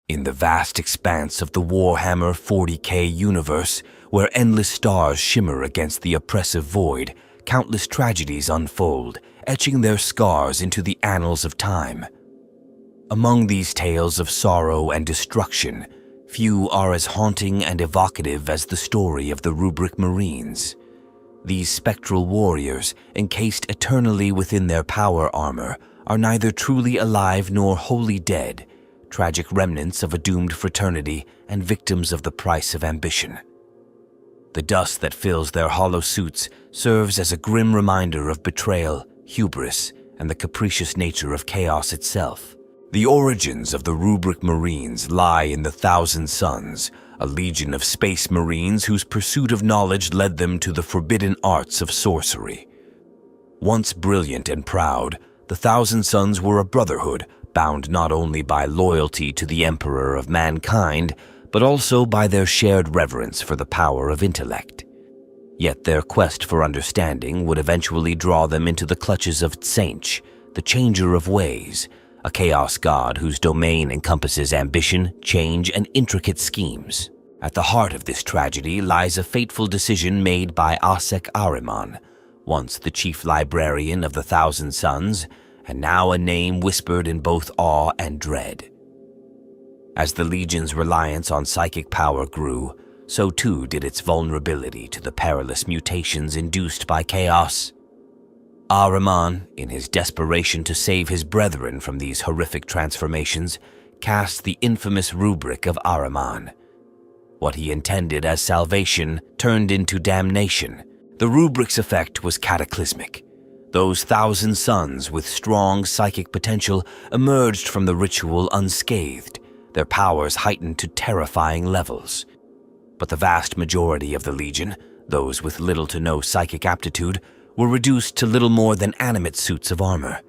In the vast expanse of the Warhammer 40k universe, where endless stars shimmer against the oppressive void, countless tragedies unfold, etching their scars into the annals of time. Among these tales of sorrow and destruction, few are as haunting and evocative as the story of the Rubric Marines. These spectral warriors, encased eternally within their power armor, are neither truly alive nor wholly dead, tragic remnants of a doomed fraternity and victims of the price of ambition. The dust that fills their hollow suits serves as a grim reminder of betrayal, hubris, and the capricious nature of chaos itself. The origins of the Rubric Marines lie in the Thousand Suns, a legion of space marines whose pursuit of knowledge led them to the forbidden arts of sorcery. Once brilliant and proud, the Thousand Suns were a brotherhood bound not only by loyalty to the Emperor of mankind, but also by their shared reverence for the power of intellect. Yet their quest for understanding would eventually draw them into the clutches of Tzeentch, the Changer of Ways, a chaos god whose domain encompasses ambition, change, and intricate schemes. At the heart of this tragedy lies a fateful decision made by Asek Ahriman, once the chief librarian of the Thousand Suns, and now a name whispered in both awe and dread. As the Legion's reliance on psychic power grew, so too did its vulnerability to the perilous mutations induced by chaos. Ahriman, in his desperation to save his brethren from these horrific transformations, cast the infamous Rubric of Ahriman. What he intended as salvation turned into damnation. The Rubric's effect was cataclysmic. Those Thousand Suns with strong psychic potential emerged from the ritual unscathed, their powers heightened to terrifying levels. But the vast majority of the Legion, those with little to no psychic aptitude, were reduced to little more than animate suits of armor.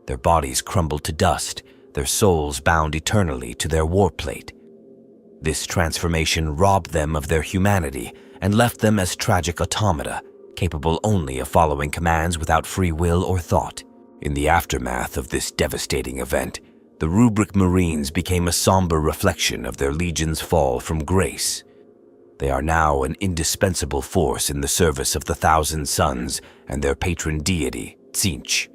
Their bodies crumbled to dust, their souls bound eternally to their warplate. This transformation robbed them of their humanity and left them as tragic automata, capable only of following commands without free will or thought. In the aftermath of this devastating event, the Rubric Marines became a somber reflection of their Legion's fall from grace. They are now an indispensable force in the service of the Thousand Suns and their patron deity, Tzeentch.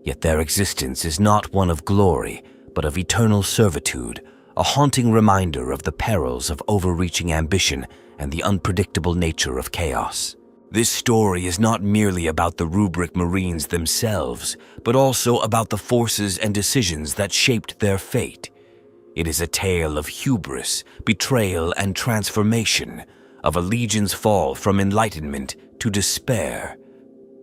Yet their existence is not one of glory, but of eternal servitude, a haunting reminder of the perils of overreaching ambition and the unpredictable nature of chaos. This story is not merely about the Rubric Marines themselves, but also about the forces and decisions that shaped their fate. It is a tale of hubris, betrayal, and transformation, of a Legion's fall from enlightenment to despair.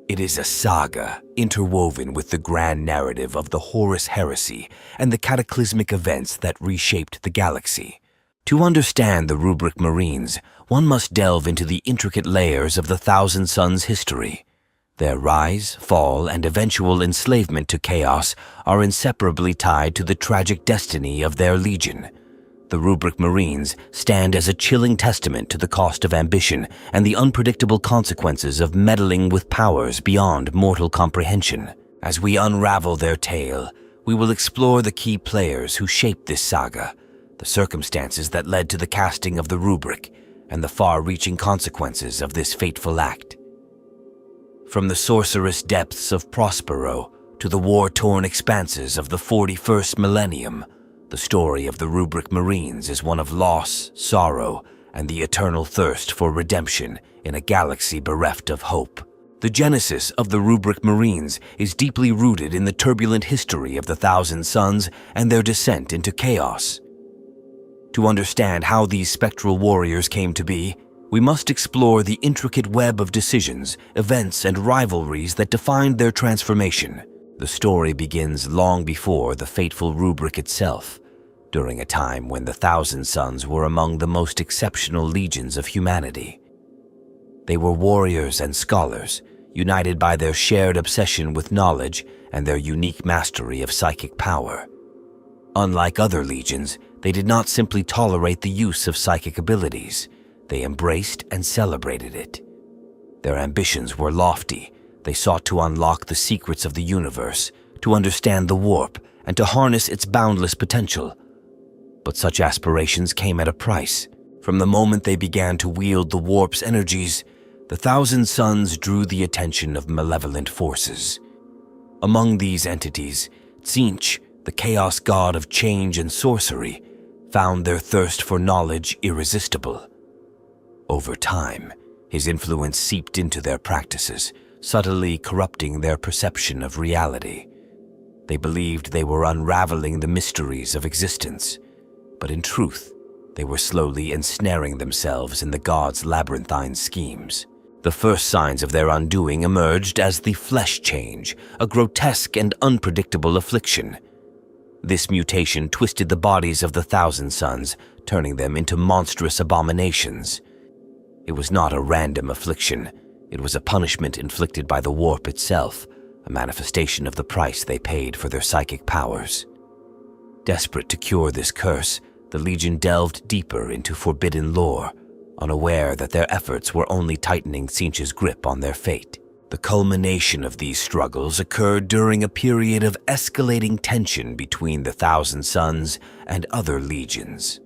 It is a saga interwoven with the grand narrative of the Horus Heresy and the cataclysmic events that reshaped the galaxy. To understand the Rubric Marines, one must delve into the intricate layers of the Thousand Suns' history. Their rise, fall, and eventual enslavement to chaos are inseparably tied to the tragic destiny of their Legion. The Rubric Marines stand as a chilling testament to the cost of ambition and the unpredictable consequences of meddling with powers beyond mortal comprehension. As we unravel their tale, we will explore the key players who shaped this saga, the circumstances that led to the casting of the Rubric, and the far-reaching consequences of this fateful act. From the sorcerous depths of Prospero to the war-torn expanses of the 41st millennium, the story of the Rubric Marines is one of loss, sorrow, and the eternal thirst for redemption in a galaxy bereft of hope. The genesis of the Rubric Marines is deeply rooted in the turbulent history of the Thousand Suns and their descent into chaos. To understand how these spectral warriors came to be, we must explore the intricate web of decisions, events, and rivalries that defined their transformation. The story begins long before the fateful Rubric itself, during a time when the Thousand Suns were among the most exceptional legions of humanity. They were warriors and scholars, united by their shared obsession with knowledge and their unique mastery of psychic power. Unlike other legions, they did not simply tolerate the use of psychic abilities. They embraced and celebrated it. Their ambitions were lofty. They sought to unlock the secrets of the universe, to understand the warp, and to harness its boundless potential. But such aspirations came at a price. From the moment they began to wield the warp's energies, the Thousand Sons drew the attention of malevolent forces. Among these entities, Tzeentch, the chaos god of change and sorcery, found their thirst for knowledge irresistible. Over time, his influence seeped into their practices, subtly corrupting their perception of reality. They believed they were unraveling the mysteries of existence, but in truth, they were slowly ensnaring themselves in the gods' labyrinthine schemes. The first signs of their undoing emerged as the flesh change, a grotesque and unpredictable affliction. This mutation twisted the bodies of the Thousand Sons, turning them into monstrous abominations. It was not a random affliction. It was a punishment inflicted by the warp itself, a manifestation of the price they paid for their psychic powers. Desperate to cure this curse, the Legion delved deeper into forbidden lore, unaware that their efforts were only tightening Tzeentch's grip on their fate. The culmination of these struggles occurred during a period of escalating tension between the Thousand Sons and other legions.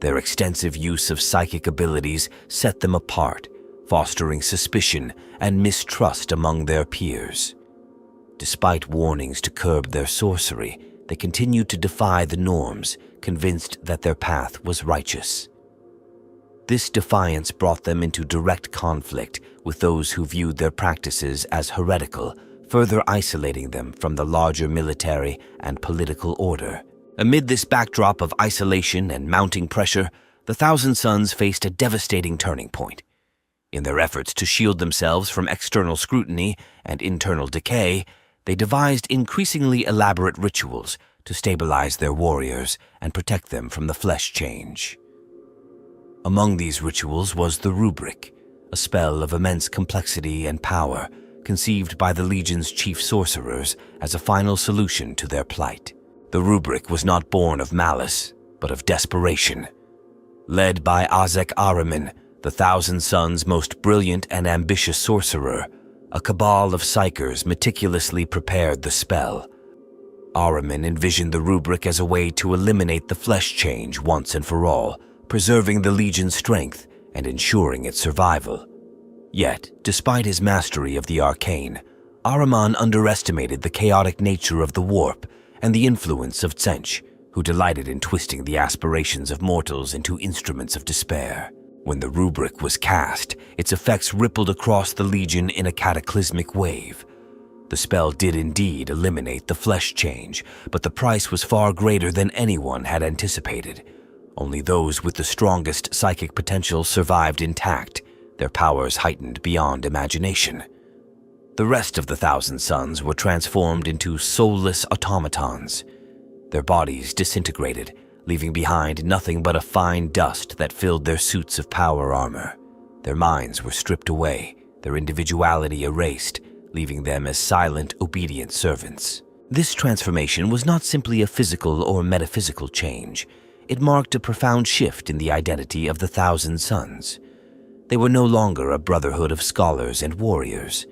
Their extensive use of psychic abilities set them apart, fostering suspicion and mistrust among their peers. Despite warnings to curb their sorcery, they continued to defy the norms, convinced that their path was righteous. This defiance brought them into direct conflict with those who viewed their practices as heretical, further isolating them from the larger military and political order. Amid this backdrop of isolation and mounting pressure, the Thousand Sons faced a devastating turning point. In their efforts to shield themselves from external scrutiny and internal decay, they devised increasingly elaborate rituals to stabilize their warriors and protect them from the flesh change. Among these rituals was the Rubric, a spell of immense complexity and power, conceived by the Legion's chief sorcerers as a final solution to their plight. The Rubric was not born of malice, but of desperation. Led by Ahriman, the Thousand Sons' most brilliant and ambitious sorcerer, a cabal of psychers meticulously prepared the spell. Ahriman envisioned the Rubric as a way to eliminate the flesh change once and for all, preserving the Legion's strength and ensuring its survival. Yet, despite his mastery of the arcane, Ahriman underestimated the chaotic nature of the warp and the influence of Tzeentch, who delighted in twisting the aspirations of mortals into instruments of despair. When the Rubric was cast, its effects rippled across the Legion in a cataclysmic wave. The spell did indeed eliminate the flesh change, but the price was far greater than anyone had anticipated. Only those with the strongest psychic potential survived intact, their powers heightened beyond imagination. The rest of the Thousand Sons were transformed into soulless automatons. Their bodies disintegrated, leaving behind nothing but a fine dust that filled their suits of power armor. Their minds were stripped away, their individuality erased, leaving them as silent, obedient servants. This transformation was not simply a physical or metaphysical change. It marked a profound shift in the identity of the Thousand Sons. They were no longer a brotherhood of scholars and warriors.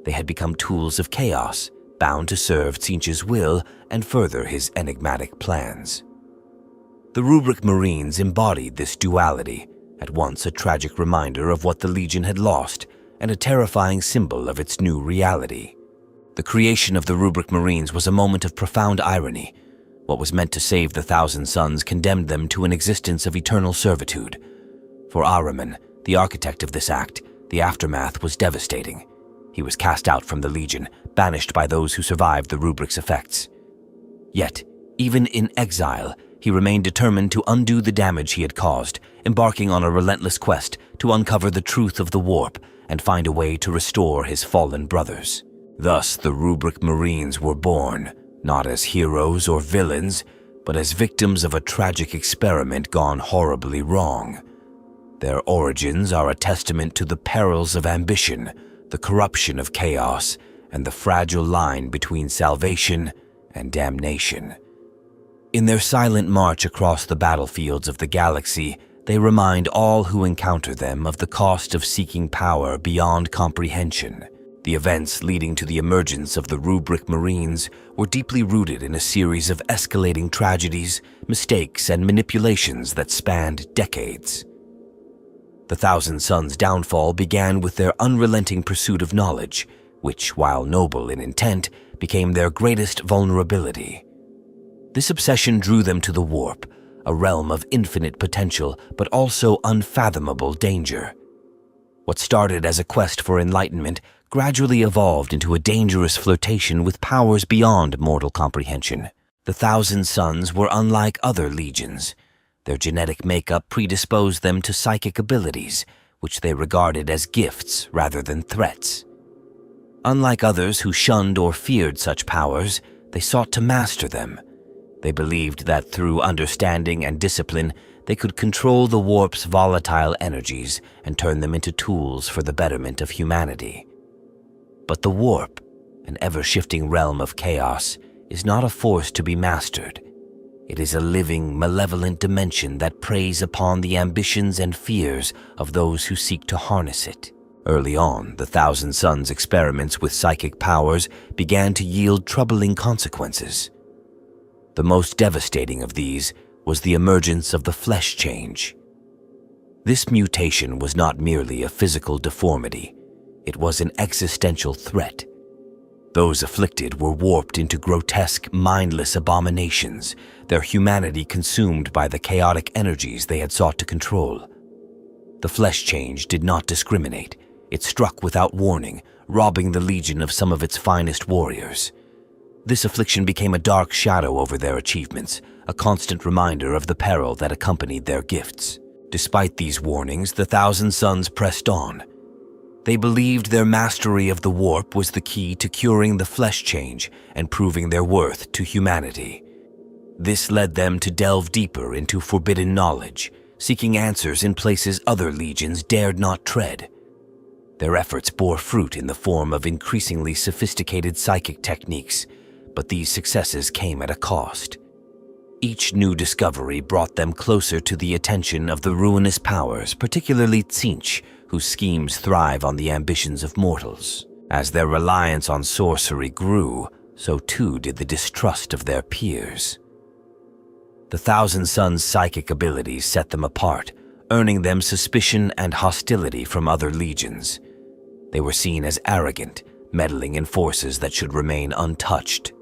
They had become tools of chaos, bound to serve Tzeentch's will and further his enigmatic plans. The Rubric Marines embodied this duality, at once a tragic reminder of what the Legion had lost and a terrifying symbol of its new reality. The creation of the Rubric Marines was a moment of profound irony. What was meant to save the Thousand Sons condemned them to an existence of eternal servitude. For Ahriman, the architect of this act, the aftermath was devastating. He was cast out from the Legion, banished by those who survived the Rubric's effects. Yet, even in exile, he remained determined to undo the damage he had caused, embarking on a relentless quest to uncover the truth of the warp and find a way to restore his fallen brothers. Thus, the Rubric Marines were born, not as heroes or villains, but as victims of a tragic experiment gone horribly wrong. Their origins are a testament to the perils of ambition, the corruption of chaos, and the fragile line between salvation and damnation. In their silent march across the battlefields of the galaxy, they remind all who encounter them of the cost of seeking power beyond comprehension. The events leading to the emergence of the Rubric Marines were deeply rooted in a series of escalating tragedies, mistakes, and manipulations that spanned decades. The Thousand Sons' downfall began with their unrelenting pursuit of knowledge, which, while noble in intent, became their greatest vulnerability. This obsession drew them to the warp, a realm of infinite potential but also unfathomable danger. What started as a quest for enlightenment gradually evolved into a dangerous flirtation with powers beyond mortal comprehension. The Thousand Sons were unlike other legions. Their genetic makeup predisposed them to psychic abilities, which they regarded as gifts rather than threats. Unlike others who shunned or feared such powers, they sought to master them. They believed that through understanding and discipline, they could control the warp's volatile energies and turn them into tools for the betterment of humanity. But the warp, an ever-shifting realm of chaos, is not a force to be mastered. It is a living, malevolent dimension that preys upon the ambitions and fears of those who seek to harness it. Early on, the Thousand Sons' experiments with psychic powers began to yield troubling consequences. The most devastating of these was the emergence of the flesh change. This mutation was not merely a physical deformity. It was an existential threat. Those afflicted were warped into grotesque, mindless abominations, their humanity consumed by the chaotic energies they had sought to control. The flesh change did not discriminate. It struck without warning, robbing the Legion of some of its finest warriors. This affliction became a dark shadow over their achievements, a constant reminder of the peril that accompanied their gifts. Despite these warnings, the Thousand Sons pressed on. They believed their mastery of the warp was the key to curing the flesh change and proving their worth to humanity. This led them to delve deeper into forbidden knowledge, seeking answers in places other legions dared not tread. Their efforts bore fruit in the form of increasingly sophisticated psychic techniques, but these successes came at a cost. Each new discovery brought them closer to the attention of the ruinous powers, particularly Tzeentch, whose schemes thrive on the ambitions of mortals. As their reliance on sorcery grew, so too did the distrust of their peers. The Thousand Sons' psychic abilities set them apart, earning them suspicion and hostility from other legions. They were seen as arrogant, meddling in forces that should remain untouched.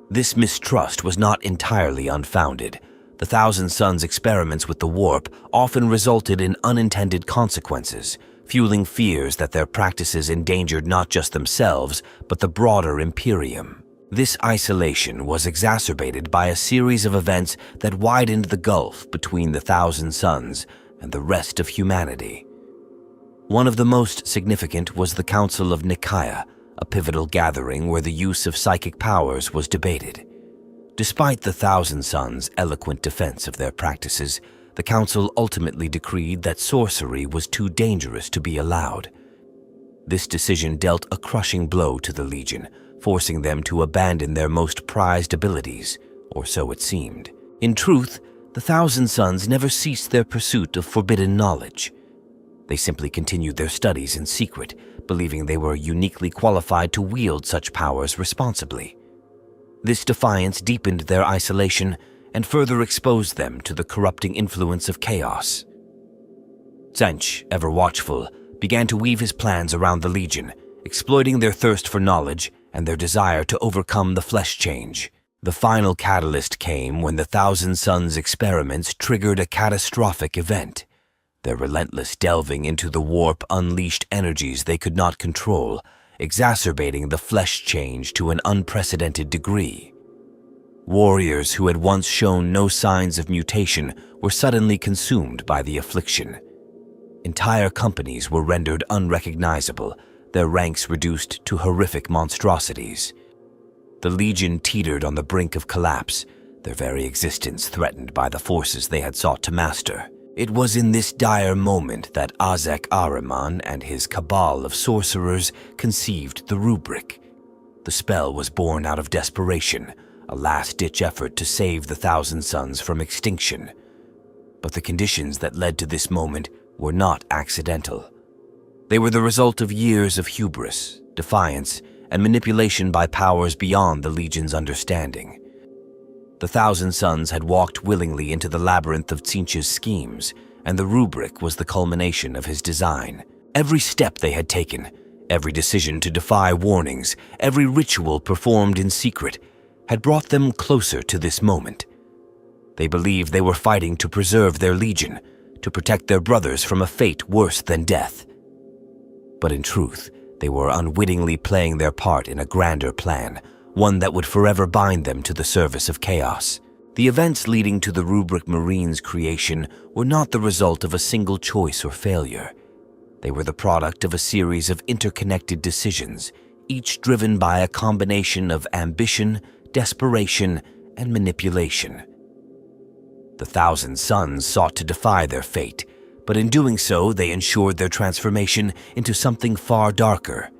This mistrust was not entirely unfounded. The Thousand Sons' experiments with the warp often resulted in unintended consequences, fueling fears that their practices endangered not just themselves, but the broader Imperium. This isolation was exacerbated by a series of events that widened the gulf between the Thousand Sons and the rest of humanity. One of the most significant was the Council of Nicaea, a pivotal gathering where the use of psychic powers was debated. Despite the Thousand Sons' eloquent defense of their practices, the Council ultimately decreed that sorcery was too dangerous to be allowed. This decision dealt a crushing blow to the Legion, forcing them to abandon their most prized abilities, or so it seemed. In truth, the Thousand Sons never ceased their pursuit of forbidden knowledge. They simply continued their studies in secret, believing they were uniquely qualified to wield such powers responsibly. This defiance deepened their isolation and further exposed them to the corrupting influence of chaos. Tzeentch, ever watchful, began to weave his plans around the Legion, exploiting their thirst for knowledge and their desire to overcome the flesh change. The final catalyst came when the Thousand Sons' experiments triggered a catastrophic event. Their relentless delving into the warp unleashed energies they could not control, exacerbating the flesh change to an unprecedented degree. Warriors who had once shown no signs of mutation were suddenly consumed by the affliction. Entire companies were rendered unrecognizable, their ranks reduced to horrific monstrosities. The Legion teetered on the brink of collapse, their very existence threatened by the forces they had sought to master. It was in this dire moment that Azek Ahriman and his cabal of sorcerers conceived the Rubric. The spell was born out of desperation, a last-ditch effort to save the Thousand Sons from extinction. But the conditions that led to this moment were not accidental. They were the result of years of hubris, defiance, and manipulation by powers beyond the Legion's understanding. The Thousand Sons had walked willingly into the labyrinth of Tzeentch's schemes, and the rubric was the culmination of his design. Every step they had taken, every decision to defy warnings, every ritual performed in secret, had brought them closer to this moment. They believed they were fighting to preserve their legion, to protect their brothers from a fate worse than death. But in truth, they were unwittingly playing their part in a grander plan, one that would forever bind them to the service of chaos. The events leading to the Rubric Marines' creation were not the result of a single choice or failure. They were the product of a series of interconnected decisions, each driven by a combination of ambition, desperation, and manipulation. The Thousand Sons sought to defy their fate, but in doing so, they ensured their transformation into something far darker.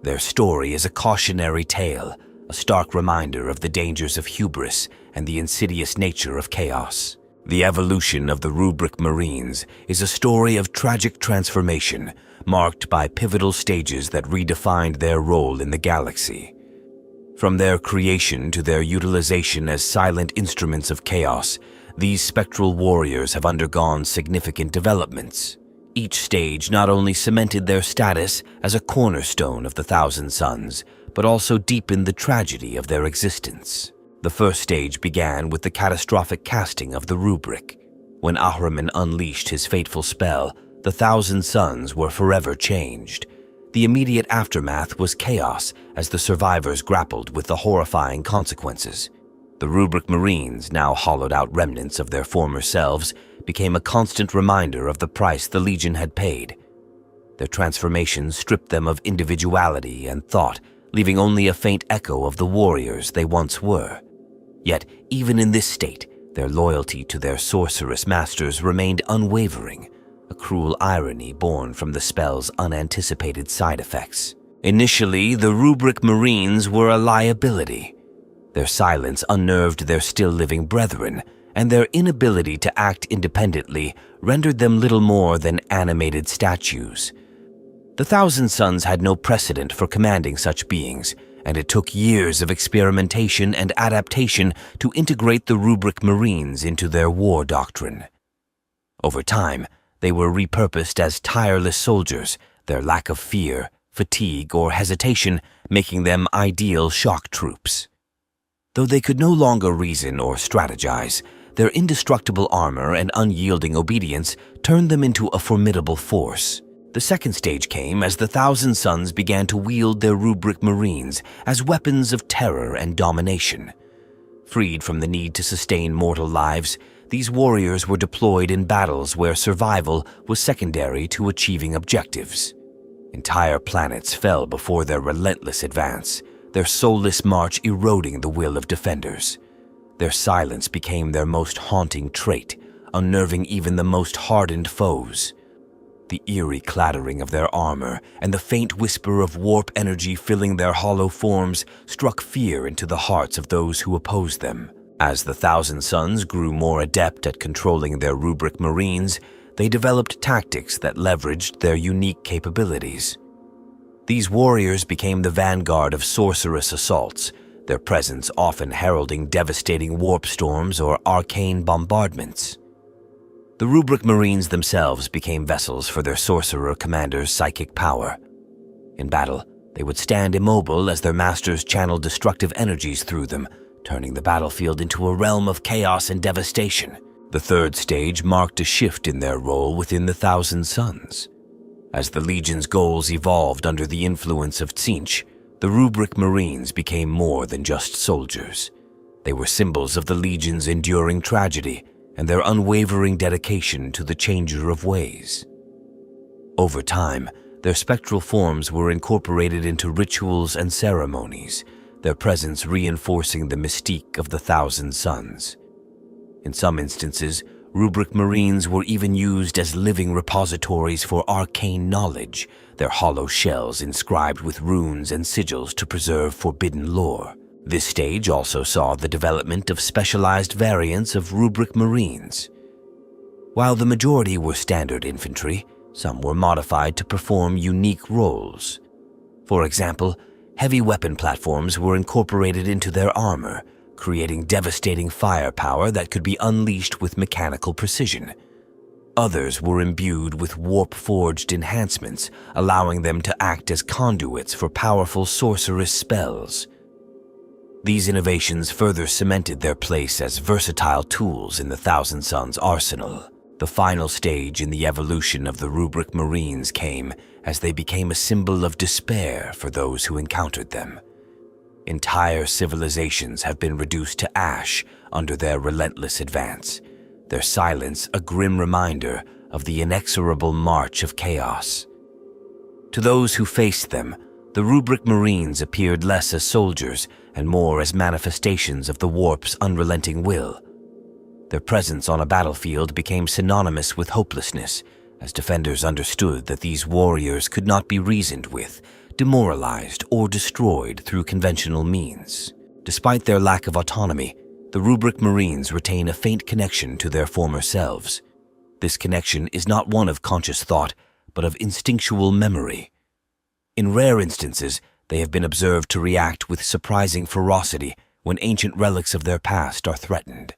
Their story is a cautionary tale, a stark reminder of the dangers of hubris and the insidious nature of chaos. The evolution of the Rubric Marines is a story of tragic transformation, marked by pivotal stages that redefined their role in the galaxy. From their creation to their utilization as silent instruments of chaos, these spectral warriors have undergone significant developments. Each stage not only cemented their status as a cornerstone of the Thousand Sons, but also deepened the tragedy of their existence. The first stage began with the catastrophic casting of the rubric. When Ahriman unleashed his fateful spell, the Thousand Sons were forever changed. The immediate aftermath was chaos as the survivors grappled with the horrifying consequences. The Rubric Marines, now hollowed-out remnants of their former selves, became a constant reminder of the price the Legion had paid. Their transformation stripped them of individuality and thought, leaving only a faint echo of the warriors they once were. Yet, even in this state, their loyalty to their sorceress masters remained unwavering, a cruel irony born from the spell's unanticipated side effects. Initially, the Rubric Marines were a liability. Their silence unnerved their still-living brethren, and their inability to act independently rendered them little more than animated statues. The Thousand Sons had no precedent for commanding such beings, and it took years of experimentation and adaptation to integrate the Rubric Marines into their war doctrine. Over time, they were repurposed as tireless soldiers, their lack of fear, fatigue, or hesitation making them ideal shock troops. Though they could no longer reason or strategize, their indestructible armor and unyielding obedience turned them into a formidable force. The second stage came as the Thousand Sons began to wield their Rubric Marines as weapons of terror and domination. Freed from the need to sustain mortal lives, these warriors were deployed in battles where survival was secondary to achieving objectives. Entire planets fell before their relentless advance, their soulless march eroding the will of defenders. Their silence became their most haunting trait, unnerving even the most hardened foes. The eerie clattering of their armor and the faint whisper of warp energy filling their hollow forms struck fear into the hearts of those who opposed them. As the Thousand Sons grew more adept at controlling their Rubric Marines, they developed tactics that leveraged their unique capabilities. These warriors became the vanguard of sorcerous assaults, their presence often heralding devastating warp storms or arcane bombardments. The Rubric Marines themselves became vessels for their sorcerer commander's psychic power. In battle, they would stand immobile as their masters channeled destructive energies through them, turning the battlefield into a realm of chaos and devastation. The third stage marked a shift in their role within the Thousand Sons. As the Legion's goals evolved under the influence of Tzeentch, the Rubric Marines became more than just soldiers. They were symbols of the Legion's enduring tragedy and their unwavering dedication to the Changer of Ways. Over time, their spectral forms were incorporated into rituals and ceremonies, their presence reinforcing the mystique of the Thousand Sons. In some instances, Rubric Marines were even used as living repositories for arcane knowledge, their hollow shells inscribed with runes and sigils to preserve forbidden lore. This stage also saw the development of specialized variants of Rubric Marines. While the majority were standard infantry, some were modified to perform unique roles. For example, heavy weapon platforms were incorporated into their armor, creating devastating firepower that could be unleashed with mechanical precision. Others were imbued with warp-forged enhancements, allowing them to act as conduits for powerful sorcerous spells. These innovations further cemented their place as versatile tools in the Thousand Sons' arsenal. The final stage in the evolution of the Rubric Marines came as they became a symbol of despair for those who encountered them. Entire civilizations have been reduced to ash under their relentless advance, their silence a grim reminder of the inexorable march of chaos. To those who faced them, the Rubric Marines appeared less as soldiers and more as manifestations of the Warp's unrelenting will. Their presence on a battlefield became synonymous with hopelessness, as defenders understood that these warriors could not be reasoned with, demoralized, or destroyed through conventional means. Despite their lack of autonomy, the Rubric Marines retain a faint connection to their former selves. This connection is not one of conscious thought, but of instinctual memory. In rare instances, they have been observed to react with surprising ferocity when ancient relics of their past are threatened.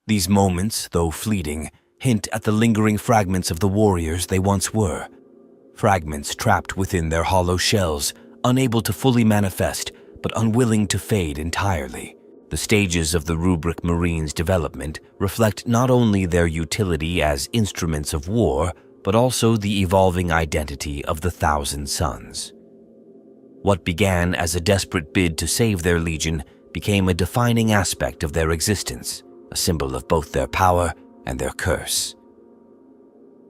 These moments, though fleeting, hint at the lingering fragments of the warriors they once were. Fragments trapped within their hollow shells, unable to fully manifest, but unwilling to fade entirely. The stages of the Rubric Marines' development reflect not only their utility as instruments of war, but also the evolving identity of the Thousand Sons. What began as a desperate bid to save their legion became a defining aspect of their existence, a symbol of both their power and their curse.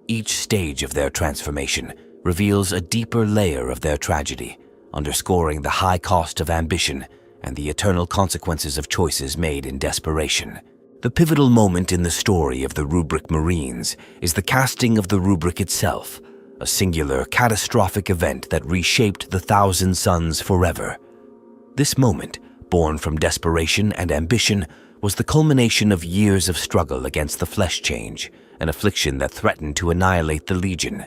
Each stage of their transformation reveals a deeper layer of their tragedy, underscoring the high cost of ambition and the eternal consequences of choices made in desperation. The pivotal moment in the story of the Rubric Marines is the casting of the rubric itself, a singular, catastrophic event that reshaped the Thousand Sons forever. This moment, born from desperation and ambition, was the culmination of years of struggle against the flesh change, an affliction that threatened to annihilate the Legion.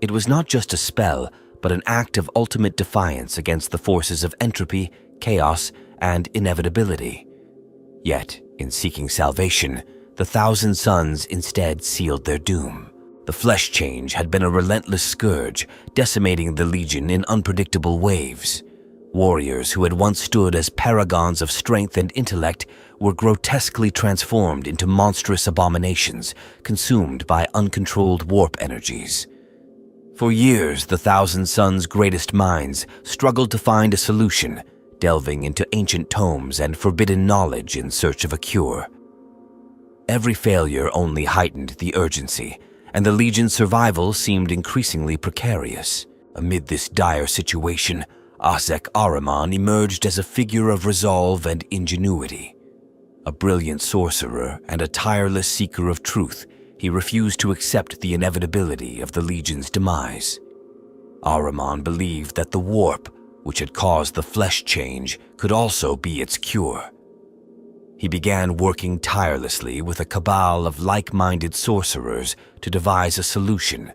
It was not just a spell, but an act of ultimate defiance against the forces of entropy, chaos, and inevitability. Yet, in seeking salvation, the Thousand Sons instead sealed their doom. The flesh change had been a relentless scourge, decimating the Legion in unpredictable waves. Warriors who had once stood as paragons of strength and intellect were grotesquely transformed into monstrous abominations, consumed by uncontrolled warp energies. For years, the Thousand Sons' greatest minds struggled to find a solution, delving into ancient tomes and forbidden knowledge in search of a cure. Every failure only heightened the urgency, and the Legion's survival seemed increasingly precarious. Amid this dire situation, Asek Ahriman emerged as a figure of resolve and ingenuity. A brilliant sorcerer and a tireless seeker of truth, he refused to accept the inevitability of the Legion's demise. Ahriman believed that the warp, which had caused the flesh change, could also be its cure. He began working tirelessly with a cabal of like-minded sorcerers to devise a solution,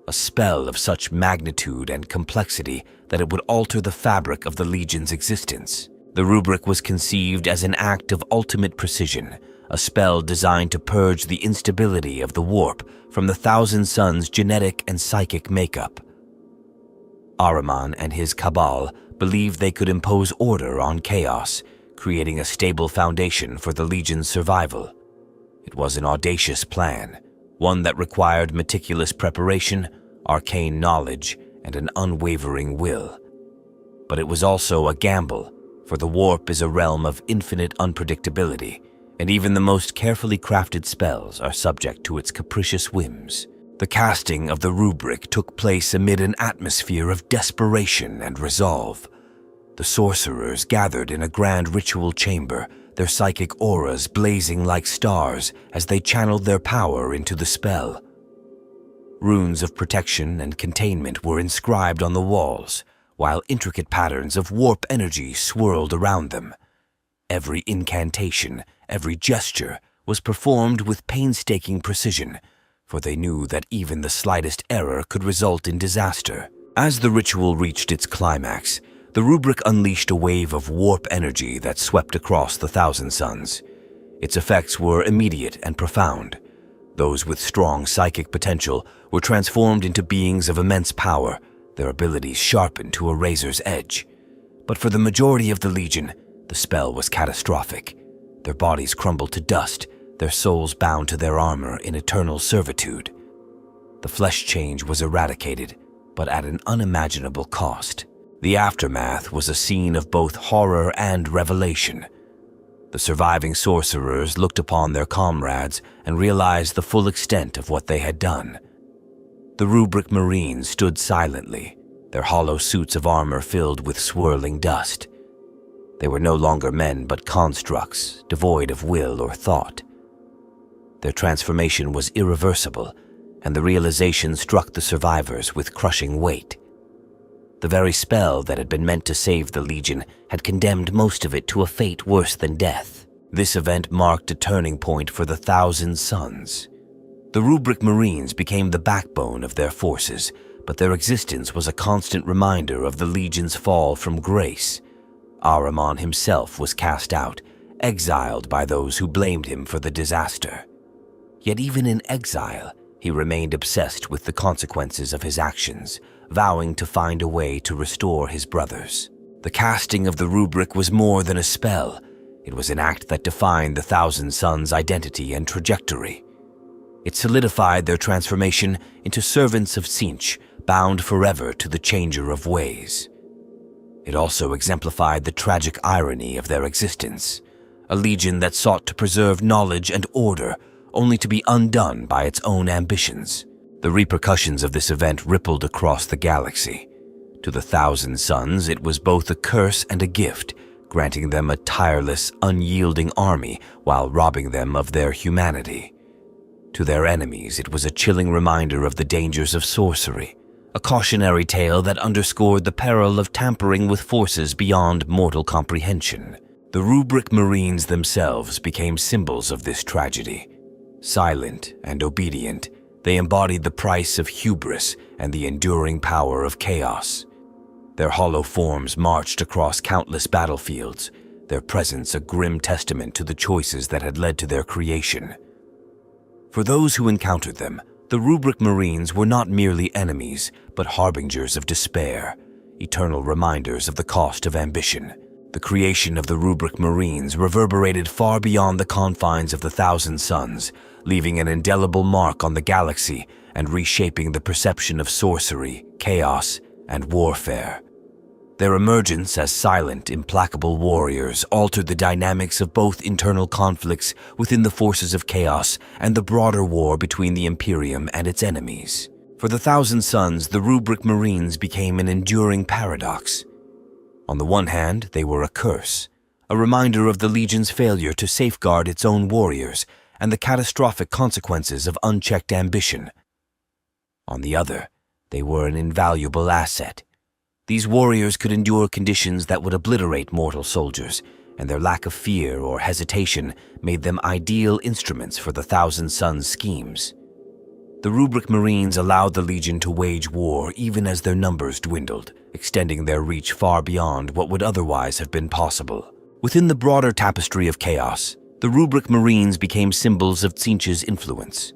a spell of such magnitude and complexity that it would alter the fabric of the Legion's existence. The rubric was conceived as an act of ultimate precision, a spell designed to purge the instability of the warp from the Thousand Sons' genetic and psychic makeup. Ahriman and his cabal believed they could impose order on chaos, creating a stable foundation for the Legion's survival. It was an audacious plan, one that required meticulous preparation, arcane knowledge, and an unwavering will. But it was also a gamble, for the warp is a realm of infinite unpredictability, and even the most carefully crafted spells are subject to its capricious whims. The casting of the rubric took place amid an atmosphere of desperation and resolve. The sorcerers gathered in a grand ritual chamber, their psychic auras blazing like stars as they channeled their power into the spell. Runes of protection and containment were inscribed on the walls, while intricate patterns of warp energy swirled around them. Every incantation, every gesture was performed with painstaking precision, for they knew that even the slightest error could result in disaster. As the ritual reached its climax, the rubric unleashed a wave of warp energy that swept across the Thousand Suns. Its effects were immediate and profound. Those with strong psychic potential were transformed into beings of immense power, their abilities sharpened to a razor's edge. But for the majority of the Legion, the spell was catastrophic. Their bodies crumbled to dust, their souls bound to their armor in eternal servitude. The flesh change was eradicated, but at an unimaginable cost. The aftermath was a scene of both horror and revelation. The surviving sorcerers looked upon their comrades and realized the full extent of what they had done. The Rubric Marines stood silently, their hollow suits of armor filled with swirling dust. They were no longer men but constructs, devoid of will or thought. Their transformation was irreversible, and the realization struck the survivors with crushing weight. The very spell that had been meant to save the Legion had condemned most of it to a fate worse than death. This event marked a turning point for the Thousand Suns. The Rubric Marines became the backbone of their forces, but their existence was a constant reminder of the Legion's fall from grace. Ahriman himself was cast out, exiled by those who blamed him for the disaster. Yet even in exile, he remained obsessed with the consequences of his actions, vowing to find a way to restore his brothers. The casting of the rubric was more than a spell. It was an act that defined the Thousand Suns' identity and trajectory. It solidified their transformation into servants of Tzeentch, bound forever to the Changer of Ways. It also exemplified the tragic irony of their existence, a legion that sought to preserve knowledge and order, only to be undone by its own ambitions. The repercussions of this event rippled across the galaxy. To the Thousand Suns, it was both a curse and a gift, granting them a tireless, unyielding army while robbing them of their humanity. To their enemies, it was a chilling reminder of the dangers of sorcery, a cautionary tale that underscored the peril of tampering with forces beyond mortal comprehension. The Rubric Marines themselves became symbols of this tragedy. Silent and obedient, they embodied the price of hubris and the enduring power of chaos. Their hollow forms marched across countless battlefields, their presence a grim testament to the choices that had led to their creation. For those who encountered them, the Rubric Marines were not merely enemies, but harbingers of despair, eternal reminders of the cost of ambition. The creation of the Rubric Marines reverberated far beyond the confines of the Thousand Suns, leaving an indelible mark on the galaxy and reshaping the perception of sorcery, chaos, and warfare. Their emergence as silent, implacable warriors altered the dynamics of both internal conflicts within the forces of chaos and the broader war between the Imperium and its enemies. For the Thousand Suns, the Rubric Marines became an enduring paradox. On the one hand, they were a curse, a reminder of the Legion's failure to safeguard its own warriors and the catastrophic consequences of unchecked ambition. On the other, they were an invaluable asset. These warriors could endure conditions that would obliterate mortal soldiers, and their lack of fear or hesitation made them ideal instruments for the Thousand Suns' schemes. The Rubric Marines allowed the Legion to wage war even as their numbers dwindled, extending their reach far beyond what would otherwise have been possible. Within the broader tapestry of chaos, the Rubric Marines became symbols of Tzeentch's influence.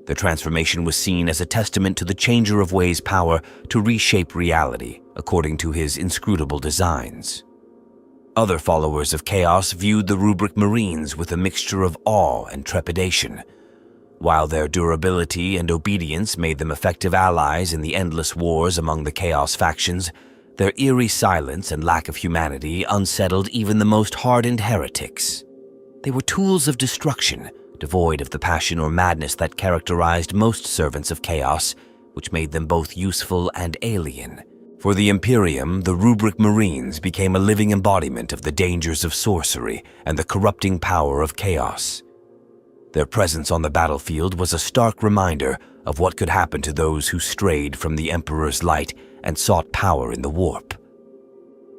Their transformation was seen as a testament to the Changer of Ways' power to reshape reality according to his inscrutable designs. Other followers of chaos viewed the Rubric Marines with a mixture of awe and trepidation. While their durability and obedience made them effective allies in the endless wars among the Chaos factions, their eerie silence and lack of humanity unsettled even the most hardened heretics. They were tools of destruction, devoid of the passion or madness that characterized most servants of chaos, which made them both useful and alien. For the Imperium, the Rubric Marines became a living embodiment of the dangers of sorcery and the corrupting power of chaos. Their presence on the battlefield was a stark reminder of what could happen to those who strayed from the Emperor's light and sought power in the warp.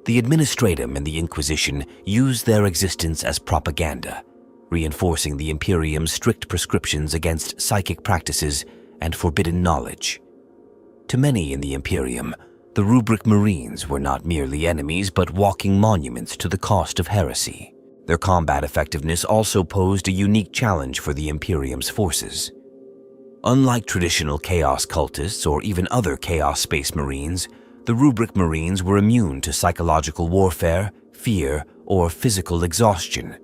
The Administratum and the Inquisition used their existence as propaganda, reinforcing the Imperium's strict prescriptions against psychic practices and forbidden knowledge. To many in the Imperium, The Rubric Marines were not merely enemies but walking monuments to the cost of heresy. Their combat effectiveness also posed a unique challenge for the Imperium's forces. Unlike traditional Chaos cultists or even other Chaos Space Marines, the Rubric Marines were immune to psychological warfare, fear, or physical exhaustion.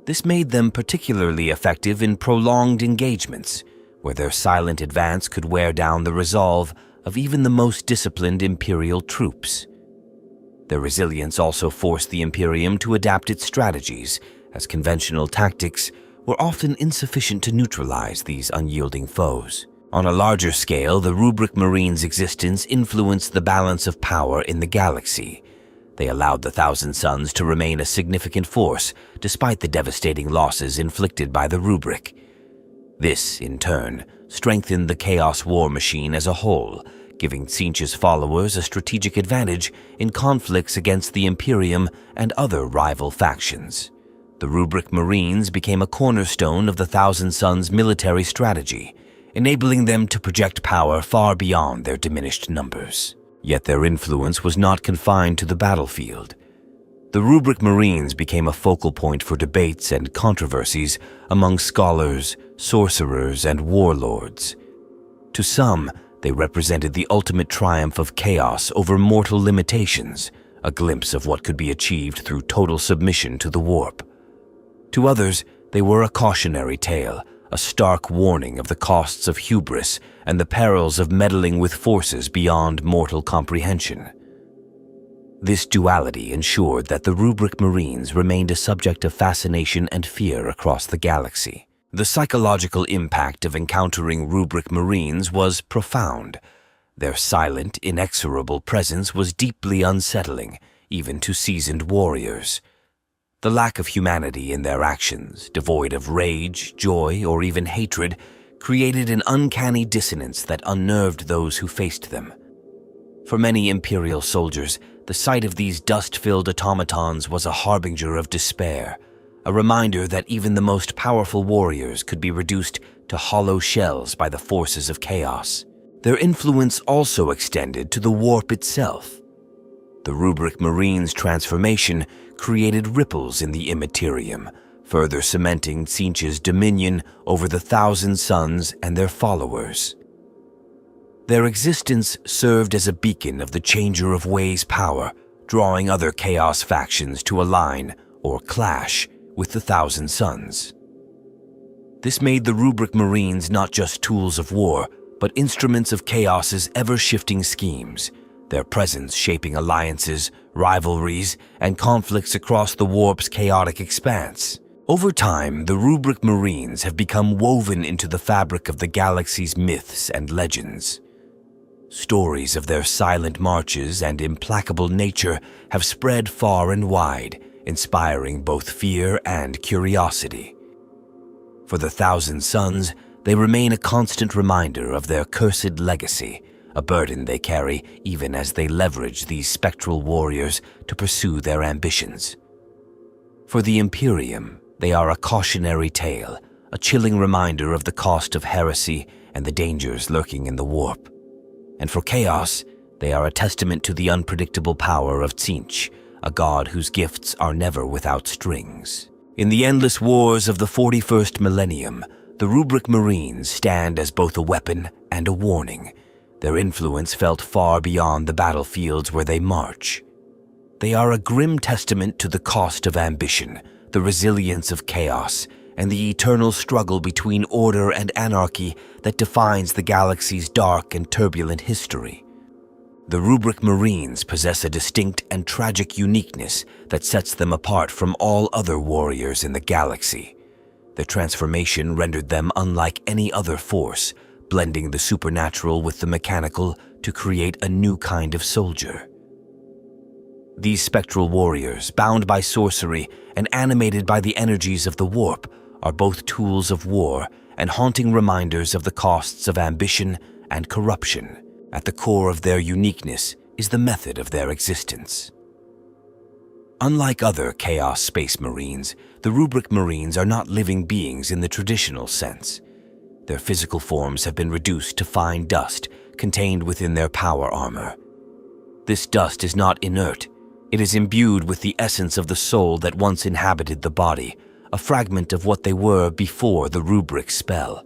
This made them particularly effective in prolonged engagements, where their silent advance could wear down the resolve of even the most disciplined Imperial troops. Their resilience also forced the Imperium to adapt its strategies, as conventional tactics were often insufficient to neutralize these unyielding foes. On a larger scale, the Rubric Marines' existence influenced the balance of power in the galaxy. They allowed the Thousand Sons to remain a significant force, despite the devastating losses inflicted by the Rubric. This, in turn, strengthened the Chaos war machine as a whole, giving Tzeentch's followers a strategic advantage in conflicts against the Imperium and other rival factions. The Rubric Marines became a cornerstone of the Thousand Sons' military strategy, enabling them to project power far beyond their diminished numbers. Yet their influence was not confined to the battlefield. The Rubric Marines became a focal point for debates and controversies among scholars, sorcerers, and warlords. To some, they represented the ultimate triumph of chaos over mortal limitations, a glimpse of what could be achieved through total submission to the warp. To others, they were a cautionary tale, a stark warning of the costs of hubris and the perils of meddling with forces beyond mortal comprehension. This duality ensured that the Rubric Marines remained a subject of fascination and fear across the galaxy. The psychological impact of encountering Rubric Marines was profound. Their silent, inexorable presence was deeply unsettling, even to seasoned warriors. The lack of humanity in their actions, devoid of rage, joy, or even hatred, created an uncanny dissonance that unnerved those who faced them. For many Imperial soldiers, the sight of these dust-filled automatons was a harbinger of despair, a reminder that even the most powerful warriors could be reduced to hollow shells by the forces of chaos. Their influence also extended to the warp itself. The Rubric Marines' transformation created ripples in the Imperium, further cementing Tzeentch's dominion over the Thousand Sons and their followers. Their existence served as a beacon of the Changer of Ways' power, drawing other Chaos factions to align, or clash, with the Thousand Sons. This made the Rubric Marines not just tools of war, but instruments of Chaos's ever-shifting schemes, their presence shaping alliances, rivalries, and conflicts across the warp's chaotic expanse. Over time, the Rubric Marines have become woven into the fabric of the galaxy's myths and legends. Stories of their silent marches and implacable nature have spread far and wide, inspiring both fear and curiosity. For the Thousand Sons, they remain a constant reminder of their cursed legacy, a burden they carry even as they leverage these spectral warriors to pursue their ambitions. For the Imperium, they are a cautionary tale, a chilling reminder of the cost of heresy and the dangers lurking in the warp. And for Chaos, they are a testament to the unpredictable power of Tzeentch, a god whose gifts are never without strings. In the endless wars of the 41st millennium, the Rubric Marines stand as both a weapon and a warning, their influence felt far beyond the battlefields where they march. They are a grim testament to the cost of ambition, the resilience of chaos, and the eternal struggle between order and anarchy that defines the galaxy's dark and turbulent history. The Rubric Marines possess a distinct and tragic uniqueness that sets them apart from all other warriors in the galaxy. Their transformation rendered them unlike any other force, blending the supernatural with the mechanical to create a new kind of soldier. These spectral warriors, bound by sorcery and animated by the energies of the warp, are both tools of war and haunting reminders of the costs of ambition and corruption. At the core of their uniqueness is the method of their existence. Unlike other Chaos Space Marines, the Rubric Marines are not living beings in the traditional sense. Their physical forms have been reduced to fine dust contained within their power armor. This dust is not inert. It is imbued with the essence of the soul that once inhabited the body, a fragment of what they were before the rubric spell.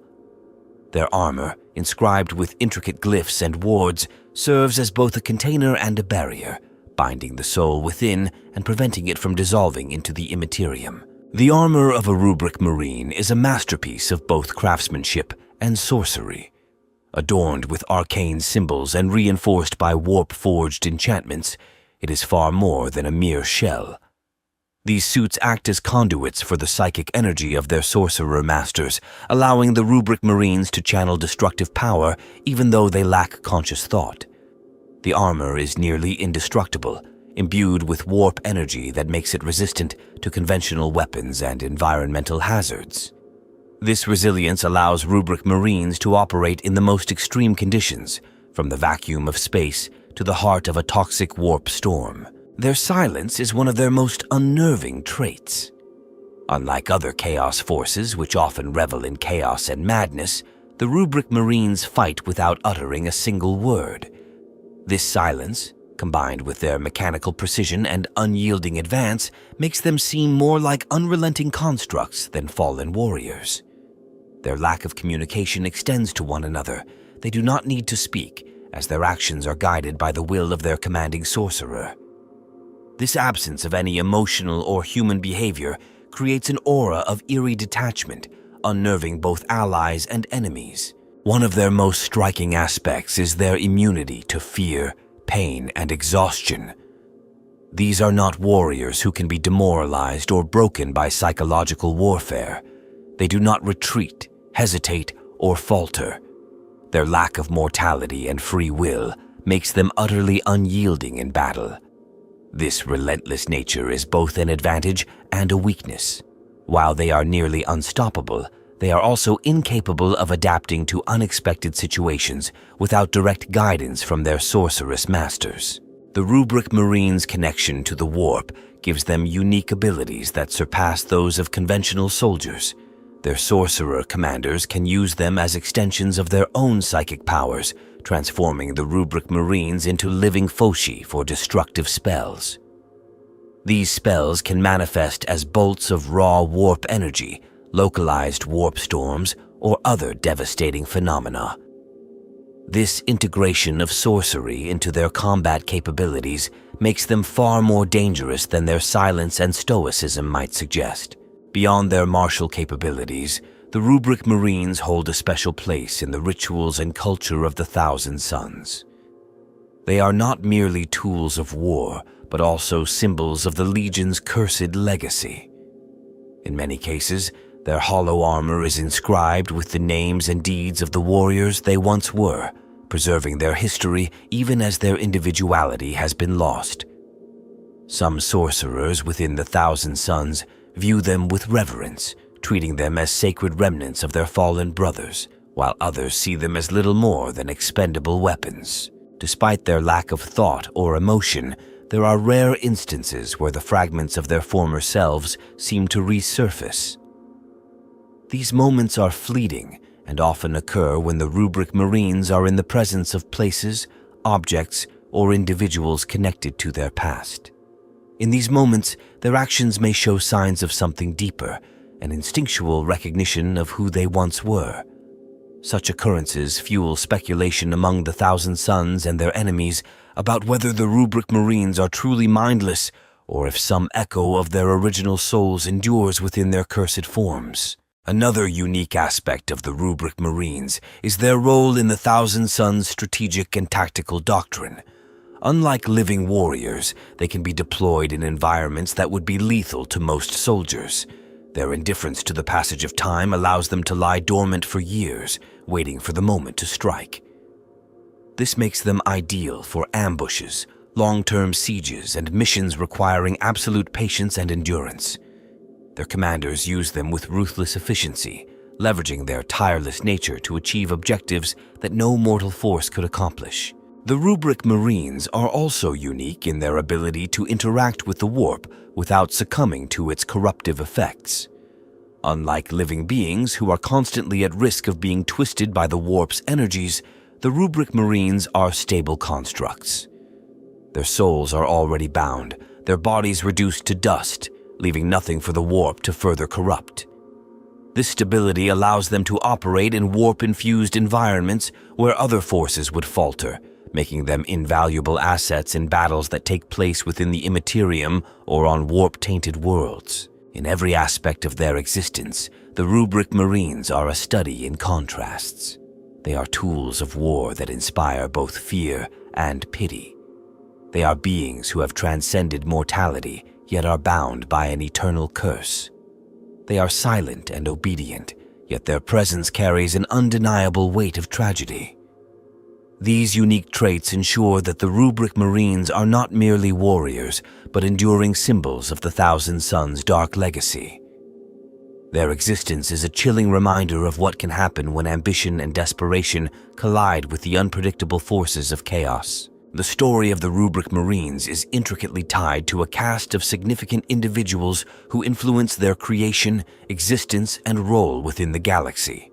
Their armor, inscribed with intricate glyphs and wards, serves as both a container and a barrier, binding the soul within and preventing it from dissolving into the Imperium. The armor of a Rubric Marine is a masterpiece of both craftsmanship and sorcery. Adorned with arcane symbols and reinforced by warp-forged enchantments, it is far more than a mere shell. These suits act as conduits for the psychic energy of their sorcerer masters, allowing the Rubric Marines to channel destructive power even though they lack conscious thought. The armor is nearly indestructible, imbued with warp energy that makes it resistant to conventional weapons and environmental hazards. This resilience allows Rubric Marines to operate in the most extreme conditions, from the vacuum of space to the heart of a toxic warp storm. Their silence is one of their most unnerving traits. Unlike other chaos forces, which often revel in chaos and madness, the Rubric Marines fight without uttering a single word. This silence, combined with their mechanical precision and unyielding advance, makes them seem more like unrelenting constructs than fallen warriors. Their lack of communication extends to one another. They do not need to speak, as their actions are guided by the will of their commanding sorcerer. This absence of any emotional or human behavior creates an aura of eerie detachment, unnerving both allies and enemies. One of their most striking aspects is their immunity to fear, pain, and exhaustion. These are not warriors who can be demoralized or broken by psychological warfare. They do not retreat, hesitate, or falter. Their lack of mortality and free will makes them utterly unyielding in battle. This relentless nature is both an advantage and a weakness. While they are nearly unstoppable, they are also incapable of adapting to unexpected situations without direct guidance from their sorceress masters. The Rubric Marines' connection to the warp gives them unique abilities that surpass those of conventional soldiers. Their sorcerer commanders can use them as extensions of their own psychic powers, transforming the Rubric Marines into living foci for destructive spells. These spells can manifest as bolts of raw warp energy, localized warp storms, or other devastating phenomena. This integration of sorcery into their combat capabilities makes them far more dangerous than their silence and stoicism might suggest. Beyond their martial capabilities, the Rubric Marines hold a special place in the rituals and culture of the Thousand Sons. They are not merely tools of war, but also symbols of the Legion's cursed legacy. In many cases, their hollow armor is inscribed with the names and deeds of the warriors they once were, preserving their history even as their individuality has been lost. Some sorcerers within the Thousand Sons view them with reverence, treating them as sacred remnants of their fallen brothers, while others see them as little more than expendable weapons. Despite their lack of thought or emotion, there are rare instances where the fragments of their former selves seem to resurface. These moments are fleeting and often occur when the Rubric Marines are in the presence of places, objects, or individuals connected to their past. In these moments, their actions may show signs of something deeper, an instinctual recognition of who they once were. Such occurrences fuel speculation among the Thousand Sons and their enemies about whether the Rubric Marines are truly mindless or if some echo of their original souls endures within their cursed forms. Another unique aspect of the Rubric Marines is their role in the Thousand Sons' strategic and tactical doctrine. Unlike living warriors, they can be deployed in environments that would be lethal to most soldiers. Their indifference to the passage of time allows them to lie dormant for years, waiting for the moment to strike. This makes them ideal for ambushes, long-term sieges, and missions requiring absolute patience and endurance. Their commanders use them with ruthless efficiency, leveraging their tireless nature to achieve objectives that no mortal force could accomplish. The Rubric Marines are also unique in their ability to interact with the warp without succumbing to its corruptive effects. Unlike living beings who are constantly at risk of being twisted by the warp's energies, the Rubric Marines are stable constructs. Their souls are already bound, their bodies reduced to dust, leaving nothing for the warp to further corrupt. This stability allows them to operate in warp-infused environments where other forces would falter, making them invaluable assets in battles that take place within the Imperium or on warp-tainted worlds. In every aspect of their existence, the Rubric Marines are a study in contrasts. They are tools of war that inspire both fear and pity. They are beings who have transcended mortality, yet are bound by an eternal curse. They are silent and obedient, yet their presence carries an undeniable weight of tragedy. These unique traits ensure that the Rubric Marines are not merely warriors, but enduring symbols of the Thousand Sons' dark legacy. Their existence is a chilling reminder of what can happen when ambition and desperation collide with the unpredictable forces of chaos. The story of the Rubric Marines is intricately tied to a cast of significant individuals who influence their creation, existence, and role within the galaxy.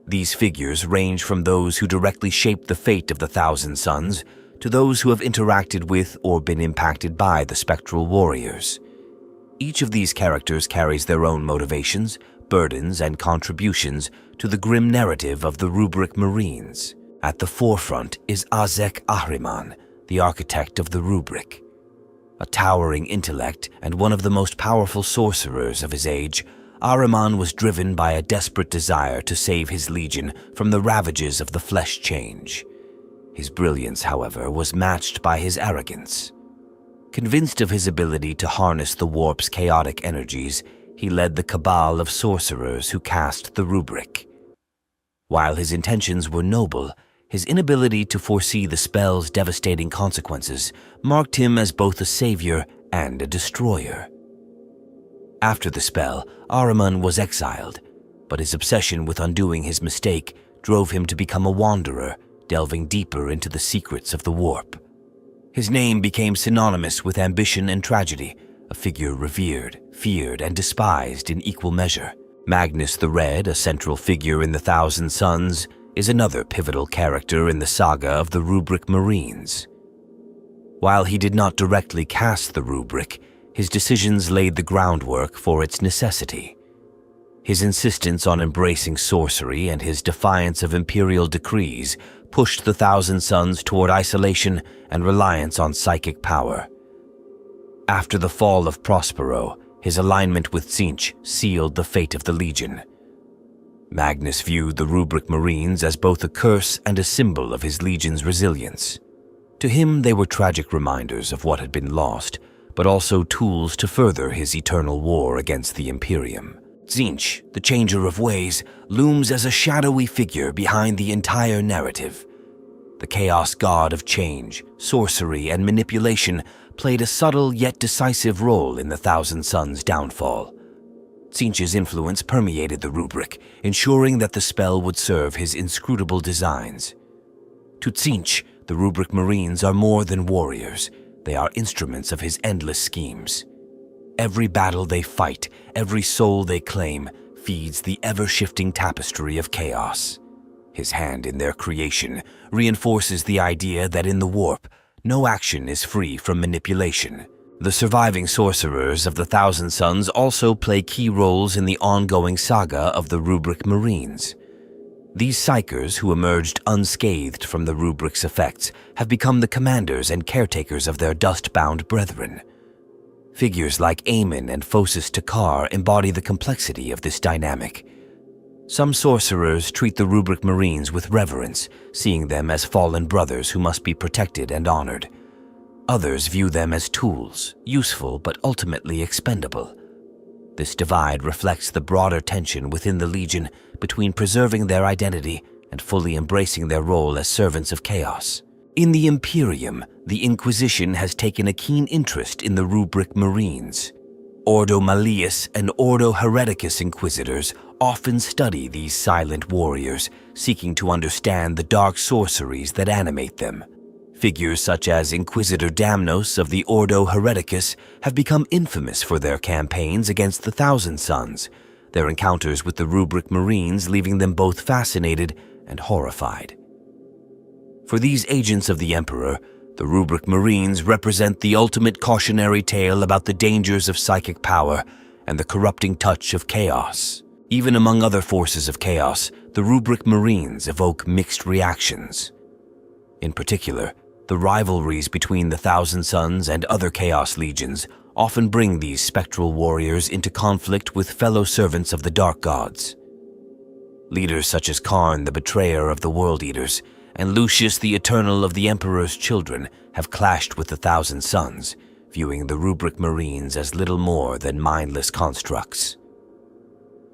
These figures range from those who directly shaped the fate of the Thousand Sons to those who have interacted with or been impacted by the spectral warriors. Each of these characters carries their own motivations, burdens, and contributions to the grim narrative of the Rubric Marines. At the forefront is Azek Ahriman, the architect of the Rubric. A towering intellect and one of the most powerful sorcerers of his age, Ahriman was driven by a desperate desire to save his legion from the ravages of the flesh change. His brilliance, however, was matched by his arrogance. Convinced of his ability to harness the warp's chaotic energies, he led the cabal of sorcerers who cast the Rubric. While his intentions were noble, his inability to foresee the spell's devastating consequences marked him as both a savior and a destroyer. After the spell, Ahriman was exiled, but his obsession with undoing his mistake drove him to become a wanderer, delving deeper into the secrets of the warp. His name became synonymous with ambition and tragedy, a figure revered, feared, and despised in equal measure. Magnus the Red, a central figure in the Thousand Sons, is another pivotal character in the saga of the Rubric Marines. While he did not directly cast the Rubric, his decisions laid the groundwork for its necessity. His insistence on embracing sorcery and his defiance of imperial decrees pushed the Thousand Sons toward isolation and reliance on psychic power. After the fall of Prospero, his alignment with Tzeentch sealed the fate of the Legion. Magnus viewed the Rubric Marines as both a curse and a symbol of his Legion's resilience. To him, they were tragic reminders of what had been lost, but also tools to further his eternal war against the Imperium. Tzeentch, the Changer of Ways, looms as a shadowy figure behind the entire narrative. The Chaos God of change, sorcery, and manipulation played a subtle yet decisive role in the Thousand Sons' downfall. Tzeentch's influence permeated the Rubric, ensuring that the spell would serve his inscrutable designs. To Tzeentch, the Rubric Marines are more than warriors. They are instruments of his endless schemes. Every battle they fight, every soul they claim, feeds the ever-shifting tapestry of chaos. His hand in their creation reinforces the idea that in the warp, no action is free from manipulation. The surviving sorcerers of the Thousand Sons also play key roles in the ongoing saga of the Rubric Marines. These psychers, who emerged unscathed from the Rubric's effects, have become the commanders and caretakers of their dust-bound brethren. Figures like Aemon and Phocis Takar embody the complexity of this dynamic. Some sorcerers treat the Rubric Marines with reverence, seeing them as fallen brothers who must be protected and honored. Others view them as tools, useful but ultimately expendable. This divide reflects the broader tension within the Legion between preserving their identity and fully embracing their role as servants of chaos. In the Imperium, the Inquisition has taken a keen interest in the Rubric Marines. Ordo Malleus and Ordo Hereticus Inquisitors often study these silent warriors, seeking to understand the dark sorceries that animate them. Figures such as Inquisitor Damnos of the Ordo Hereticus have become infamous for their campaigns against the Thousand Sons, their encounters with the Rubric Marines leaving them both fascinated and horrified. For these agents of the Emperor, The Rubric Marines represent the ultimate cautionary tale about the dangers of psychic power and the corrupting touch of chaos. Even among other forces of chaos, the Rubric Marines evoke mixed reactions. In particular, the rivalries between the Thousand Sons and other Chaos Legions often bring these spectral warriors into conflict with fellow servants of the Dark Gods. Leaders such as Karn, the betrayer of the World Eaters, and Lucius, the Eternal of the Emperor's children, have clashed with the Thousand Sons, viewing the Rubric Marines as little more than mindless constructs.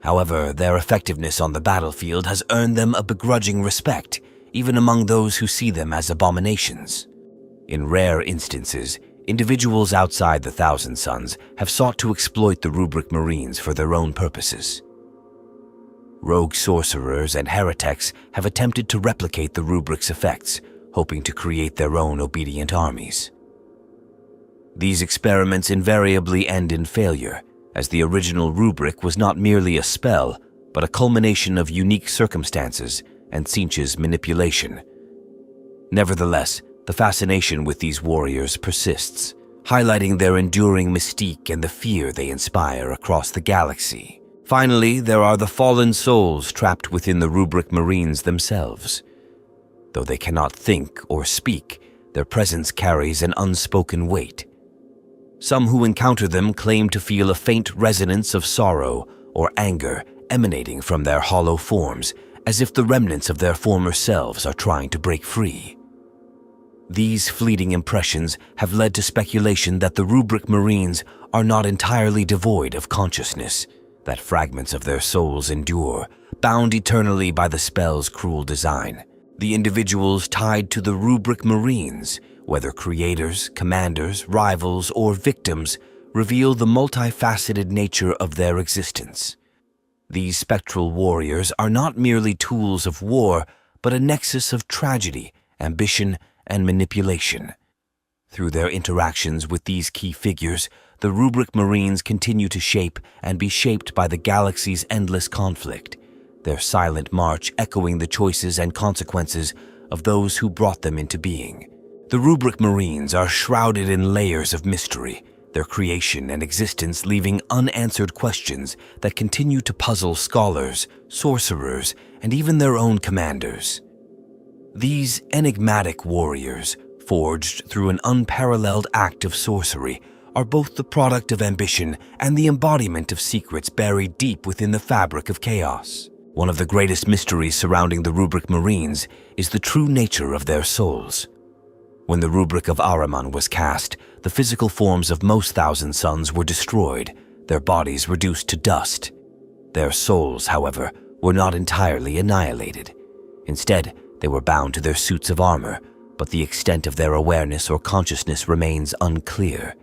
However, their effectiveness on the battlefield has earned them a begrudging respect, even among those who see them as abominations. In rare instances, individuals outside the Thousand Sons have sought to exploit the Rubric Marines for their own purposes. Rogue sorcerers and heretics have attempted to replicate the Rubric's effects, hoping to create their own obedient armies. These experiments invariably end in failure, as the original Rubric was not merely a spell, but a culmination of unique circumstances and Tzeentch's manipulation. Nevertheless, the fascination with these warriors persists, highlighting their enduring mystique and the fear they inspire across the galaxy. Finally, there are the fallen souls trapped within the Rubric Marines themselves. Though they cannot think or speak, their presence carries an unspoken weight. Some who encounter them claim to feel a faint resonance of sorrow or anger emanating from their hollow forms, as if the remnants of their former selves are trying to break free. These fleeting impressions have led to speculation that the Rubric Marines are not entirely devoid of consciousness, that fragments of their souls endure, bound eternally by the spell's cruel design. The individuals tied to the Rubric Marines, whether creators, commanders, rivals, or victims, reveal the multifaceted nature of their existence. These spectral warriors are not merely tools of war, but a nexus of tragedy, ambition, and manipulation. Through their interactions with these key figures, the Rubric Marines continue to shape and be shaped by the galaxy's endless conflict, their silent march echoing the choices and consequences of those who brought them into being. The Rubric Marines are shrouded in layers of mystery, their creation and existence leaving unanswered questions that continue to puzzle scholars, sorcerers, and even their own commanders. These enigmatic warriors, forged through an unparalleled act of sorcery, are both the product of ambition and the embodiment of secrets buried deep within the fabric of chaos. One of the greatest mysteries surrounding the Rubric Marines is the true nature of their souls. When the Rubric of Ahriman was cast, the physical forms of most Thousand Sons were destroyed, their bodies reduced to dust. Their souls, however, were not entirely annihilated. Instead, they were bound to their suits of armor, but the extent of their awareness or consciousness remains unclear.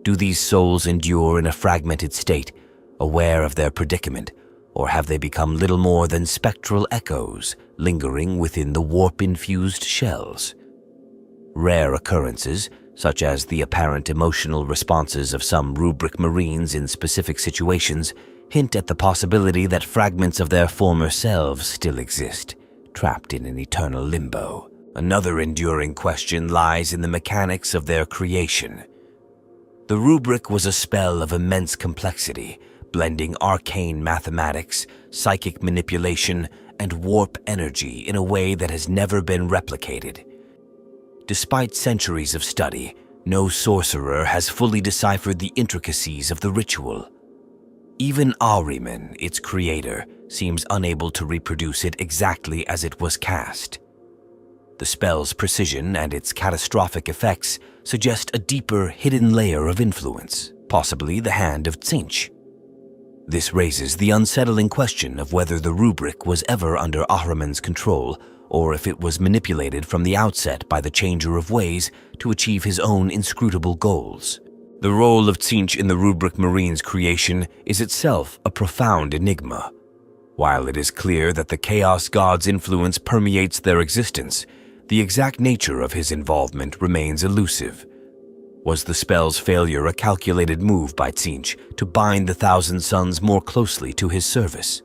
Do these souls endure in a fragmented state, aware of their predicament, or have they become little more than spectral echoes, lingering within the warp-infused shells? Rare occurrences, such as the apparent emotional responses of some Rubric Marines in specific situations, hint at the possibility that fragments of their former selves still exist, trapped in an eternal limbo. Another enduring question lies in the mechanics of their creation. The Rubric was a spell of immense complexity, blending arcane mathematics, psychic manipulation, and warp energy in a way that has never been replicated. Despite centuries of study, no sorcerer has fully deciphered the intricacies of the ritual. Even Ahriman, its creator, seems unable to reproduce it exactly as it was cast. The spell's precision and its catastrophic effects suggest a deeper, hidden layer of influence, possibly the hand of Tzeentch. This raises the unsettling question of whether the Rubric was ever under Ahriman's control, or if it was manipulated from the outset by the Changer of Ways to achieve his own inscrutable goals. The role of Tzeentch in the Rubric Marines' creation is itself a profound enigma. While it is clear that the Chaos God's influence permeates their existence, the exact nature of his involvement remains elusive. Was the spell's failure a calculated move by Tzeentch to bind the Thousand Sons more closely to his service?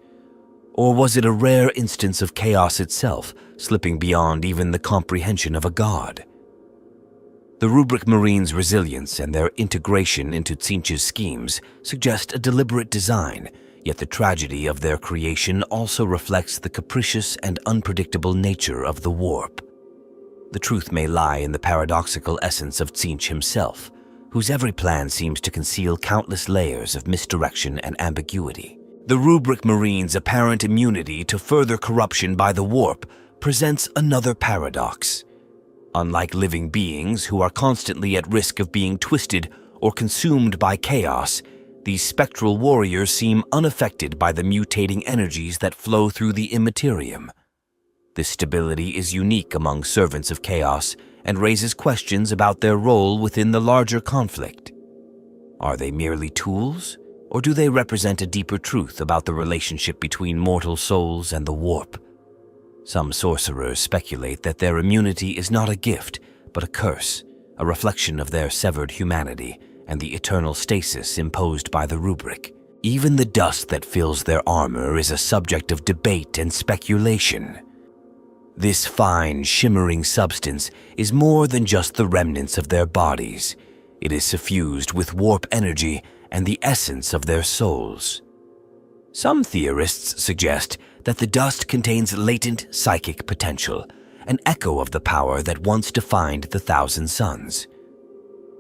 Or was it a rare instance of chaos itself, slipping beyond even the comprehension of a god? The Rubric Marines' resilience and their integration into Tzeentch's schemes suggest a deliberate design, yet the tragedy of their creation also reflects the capricious and unpredictable nature of the warp. The truth may lie in the paradoxical essence of Tzeentch himself, whose every plan seems to conceal countless layers of misdirection and ambiguity. The Rubric Marines' apparent immunity to further corruption by the warp presents another paradox. Unlike living beings who are constantly at risk of being twisted or consumed by chaos, these spectral warriors seem unaffected by the mutating energies that flow through the Imperium. This stability is unique among servants of chaos and raises questions about their role within the larger conflict. Are they merely tools, or do they represent a deeper truth about the relationship between mortal souls and the warp? Some sorcerers speculate that their immunity is not a gift, but a curse, a reflection of their severed humanity and the eternal stasis imposed by the rubric. Even the dust that fills their armor is a subject of debate and speculation. This fine, shimmering substance is more than just the remnants of their bodies. It is suffused with warp energy and the essence of their souls. Some theorists suggest that the dust contains latent psychic potential, an echo of the power that once defined the Thousand Sons.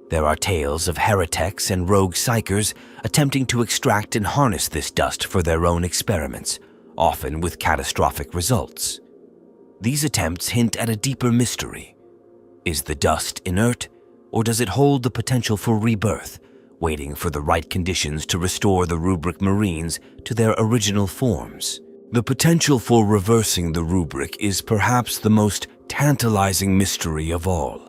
There are tales of heretics and rogue psychers attempting to extract and harness this dust for their own experiments, often with catastrophic results. These attempts hint at a deeper mystery. Is the dust inert, or does it hold the potential for rebirth, waiting for the right conditions to restore the Rubric Marines to their original forms? The potential for reversing the rubric is perhaps the most tantalizing mystery of all.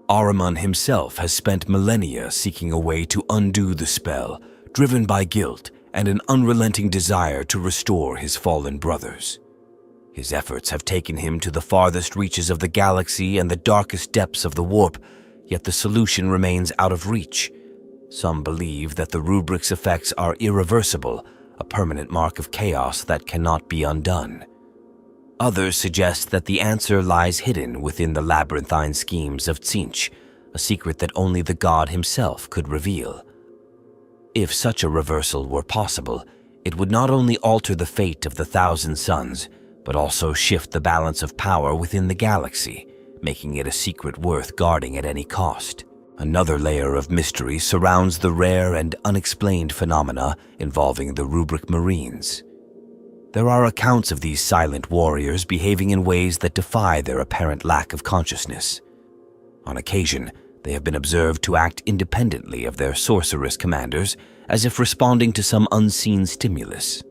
Ahriman himself has spent millennia seeking a way to undo the spell, driven by guilt and an unrelenting desire to restore his fallen brothers. His efforts have taken him to the farthest reaches of the galaxy and the darkest depths of the warp, yet the solution remains out of reach. Some believe that the rubric's effects are irreversible, a permanent mark of chaos that cannot be undone. Others suggest that the answer lies hidden within the labyrinthine schemes of Tzeentch, a secret that only the god himself could reveal. If such a reversal were possible, it would not only alter the fate of the Thousand Sons, but also shift the balance of power within the galaxy, making it a secret worth guarding at any cost. Another layer of mystery surrounds the rare and unexplained phenomena involving the Rubric Marines. There are accounts of these silent warriors behaving in ways that defy their apparent lack of consciousness. On occasion, they have been observed to act independently of their sorceress commanders, as if responding to some unseen stimulus.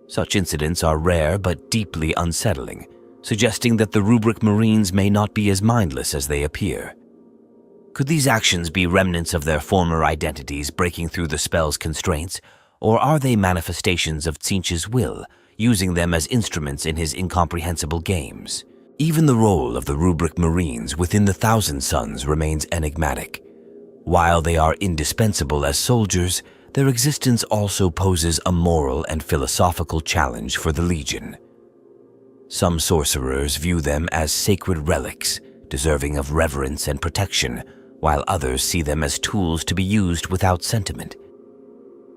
Such incidents are rare but deeply unsettling, suggesting that the Rubric Marines may not be as mindless as they appear. Could these actions be remnants of their former identities breaking through the spell's constraints, or are they manifestations of Tzeentch's will, using them as instruments in his incomprehensible games? Even the role of the Rubric Marines within the Thousand Sons remains enigmatic. While they are indispensable as soldiers, their existence also poses a moral and philosophical challenge for the Legion. Some sorcerers view them as sacred relics, deserving of reverence and protection, while others see them as tools to be used without sentiment.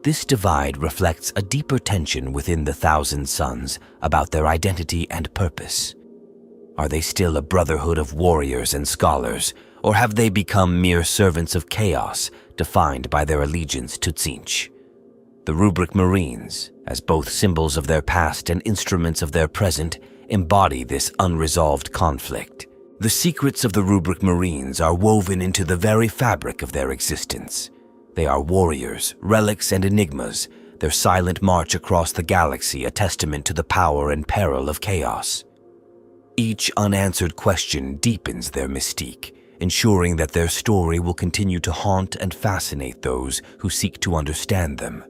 This divide reflects a deeper tension within the Thousand Sons about their identity and purpose. Are they still a brotherhood of warriors and scholars, or have they become mere servants of chaos, defined by their allegiance to Tzeentch? The Rubric Marines, as both symbols of their past and instruments of their present, embody this unresolved conflict. The secrets of the Rubric Marines are woven into the very fabric of their existence. They are warriors, relics, and enigmas, their silent march across the galaxy a testament to the power and peril of chaos. Each unanswered question deepens their mystique, ensuring that their story will continue to haunt and fascinate those who seek to understand them.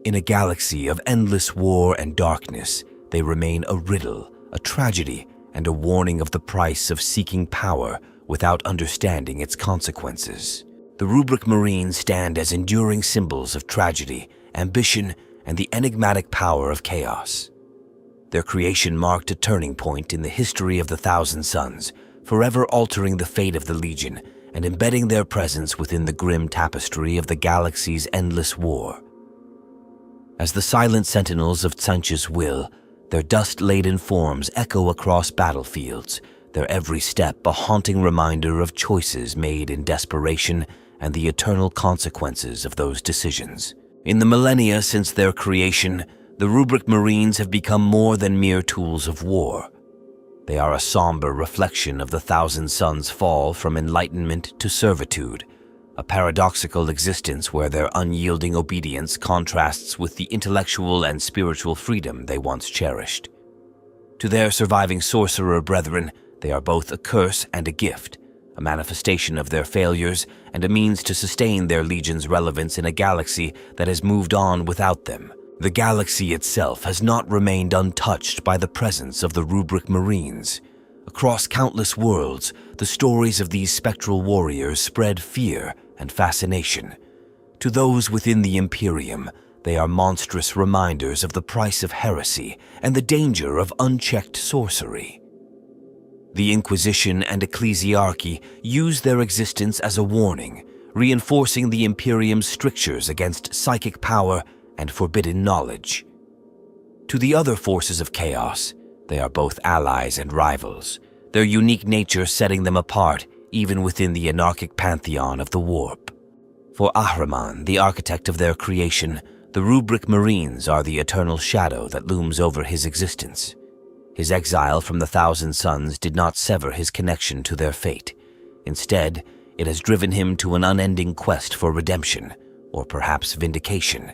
In a galaxy of endless war and darkness, they remain a riddle, a tragedy, and a warning of the price of seeking power without understanding its consequences. The Rubric Marines stand as enduring symbols of tragedy, ambition, and the enigmatic power of chaos. Their creation marked a turning point in the history of the Thousand Sons, forever altering the fate of the Legion and embedding their presence within the grim tapestry of the galaxy's endless war. As the silent sentinels of Tzeentch's will, their dust-laden forms echo across battlefields, their every step a haunting reminder of choices made in desperation and the eternal consequences of those decisions. In the millennia since their creation, the Rubric Marines have become more than mere tools of war. They are a somber reflection of the Thousand Suns' fall from enlightenment to servitude, a paradoxical existence where their unyielding obedience contrasts with the intellectual and spiritual freedom they once cherished. To their surviving sorcerer brethren, they are both a curse and a gift, a manifestation of their failures and a means to sustain their Legion's relevance in a galaxy that has moved on without them. The galaxy itself has not remained untouched by the presence of the Rubric Marines. Across countless worlds, the stories of these spectral warriors spread fear and fascination. To those within the Imperium, they are monstrous reminders of the price of heresy and the danger of unchecked sorcery. The Inquisition and Ecclesiarchy use their existence as a warning, reinforcing the Imperium's strictures against psychic power and forbidden knowledge. To the other forces of chaos, they are both allies and rivals, their unique nature setting them apart even within the anarchic pantheon of the Warp. For Ahriman, the architect of their creation, the Rubric Marines are the eternal shadow that looms over his existence. His exile from the Thousand Suns did not sever his connection to their fate. Instead, it has driven him to an unending quest for redemption, or perhaps vindication.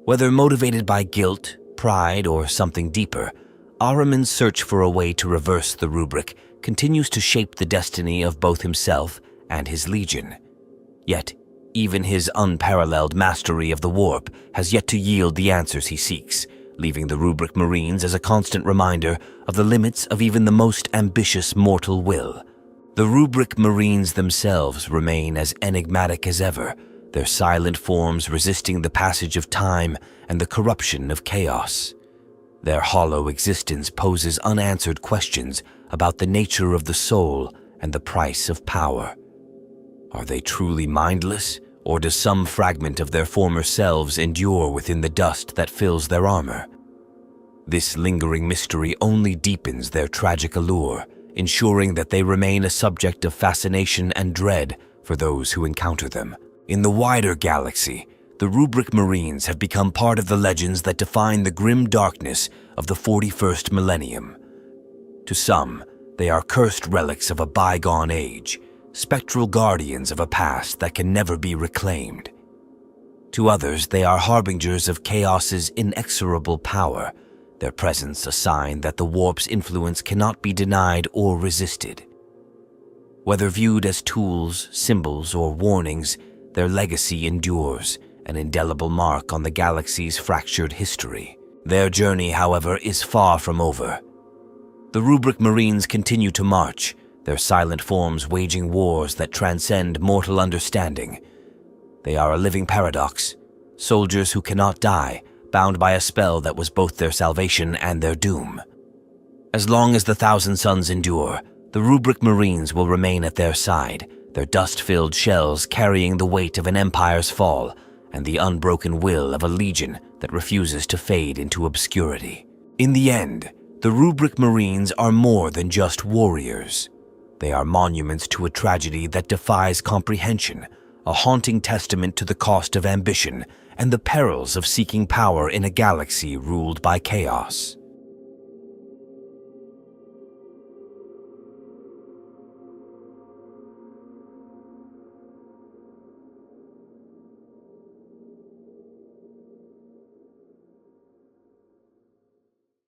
Whether motivated by guilt, pride, or something deeper, Ahriman's search for a way to reverse the Rubric continues to shape the destiny of both himself and his Legion. Yet, even his unparalleled mastery of the Warp has yet to yield the answers he seeks, leaving the Rubric Marines as a constant reminder of the limits of even the most ambitious mortal will. The Rubric Marines themselves remain as enigmatic as ever, their silent forms resisting the passage of time and the corruption of chaos. Their hollow existence poses unanswered questions about the nature of the soul and the price of power. Are they truly mindless, or does some fragment of their former selves endure within the dust that fills their armor? This lingering mystery only deepens their tragic allure, ensuring that they remain a subject of fascination and dread for those who encounter them. In the wider galaxy, the Rubric Marines have become part of the legends that define the grim darkness of the 41st millennium. To some, they are cursed relics of a bygone age, spectral guardians of a past that can never be reclaimed. To others, they are harbingers of chaos's inexorable power, their presence a sign that the Warp's influence cannot be denied or resisted. Whether viewed as tools, symbols, or warnings, their legacy endures, an indelible mark on the galaxy's fractured history. Their journey, however, is far from over. The Rubric Marines continue to march, their silent forms waging wars that transcend mortal understanding. They are a living paradox, soldiers who cannot die, bound by a spell that was both their salvation and their doom. As long as the Thousand Suns endure, the Rubric Marines will remain at their side, their dust-filled shells carrying the weight of an empire's fall and the unbroken will of a legion that refuses to fade into obscurity. In the end, the Rubric Marines are more than just warriors. They are monuments to a tragedy that defies comprehension, a haunting testament to the cost of ambition and the perils of seeking power in a galaxy ruled by chaos.